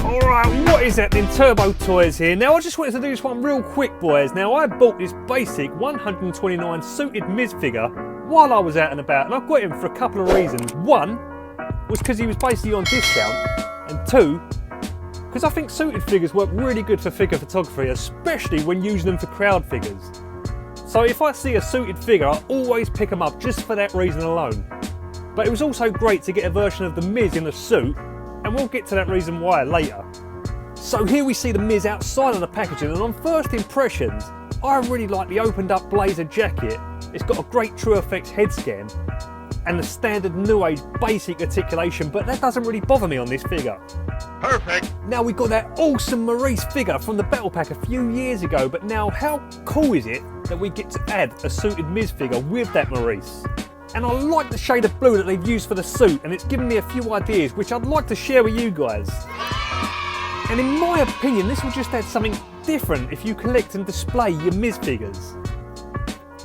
Alright, what is happening? Turbo Toys here. Now I just wanted to do this one real quick, boys. Now I bought this basic 129 suited Miz figure while I was out and about, and I've got him for a couple of reasons. One was because he was basically on discount, and two, because I think suited figures work really good for figure photography, especially when using them for crowd figures. So if I see a suited figure, I always pick them up just for that reason alone. But it was also great to get a version of the Miz in a suit, and we'll get to that reason why later. So here we see the Miz outside of the packaging, and on first impressions, I really like the opened up blazer jacket. It's got a great True Effects head scan, and the standard new age basic articulation, but that doesn't really bother me on this figure. Perfect. Now we got that awesome Maurice figure from the Battle Pack a few years ago, but now how cool is it that we get to add a suited Miz figure with that Maurice? And I like the shade of blue that they've used for the suit, and it's given me a few ideas which I'd like to share with you guys. And in my opinion, this will just add something different if you collect and display your Miz figures.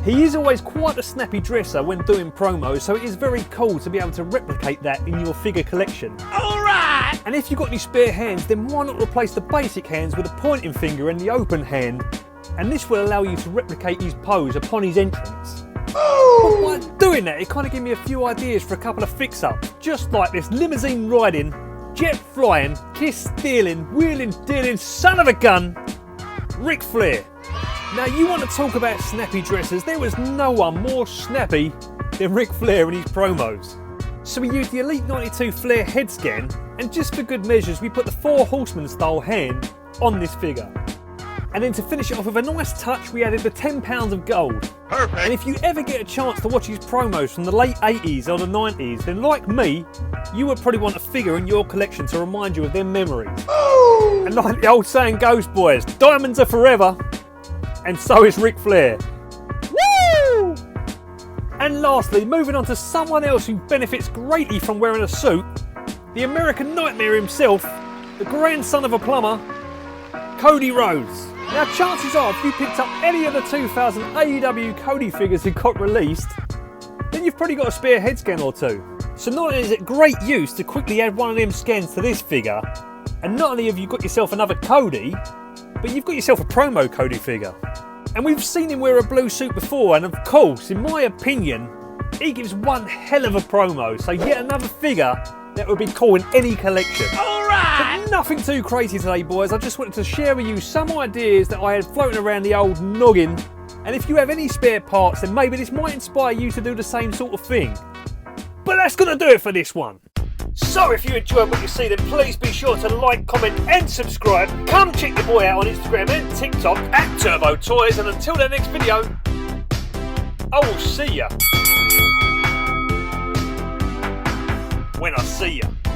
He is always quite a snappy dresser when doing promos, so it is very cool to be able to replicate that in your figure collection. Alright! And if you've got any spare hands, then why not replace the basic hands with a pointing finger and the open hand, and this will allow you to replicate his pose upon his entrance. But by doing that, it kind of gave me a few ideas for a couple of fix-ups, just like this limousine riding, jet flying, kiss stealing, wheeling dealing son of a gun, Ric Flair. Now you want to talk about snappy dressers, there was no one more snappy than Ric Flair in his promos. So we used the Elite 92 Flair head scan, and just for good measures we put the 4 Horseman style hand on this figure. And then to finish it off with a nice touch, we added the £10 of gold. Perfect. And if you ever get a chance to watch his promos from the late 80s or the 90s, then like me, you would probably want a figure in your collection to remind you of their memories. Ooh. And like the old saying goes, boys, diamonds are forever, and so is Ric Flair. Woo! And lastly, moving on to someone else who benefits greatly from wearing a suit, the American Nightmare himself, the grandson of a plumber, Cody Rhodes. Now chances are if you picked up any of the 2000 AEW Cody figures that got released, then you've probably got a spare head scan or two. So not only is it great use to quickly add one of them scans to this figure, and not only have you got yourself another Cody, but you've got yourself a promo Cody figure. And we've seen him wear a blue suit before, and of course, in my opinion, he gives one hell of a promo, so yet another figure that would be cool in any collection. Alright! But nothing too crazy today, boys. I just wanted to share with you some ideas that I had floating around the old noggin, and if you have any spare parts, then maybe this might inspire you to do the same sort of thing. But that's going to do it for this one. So if you enjoyed what you see, then please be sure to like, comment and subscribe. Come check your boy out on Instagram and TikTok at Turbo Toys, and until the next video, I will see ya when I see ya.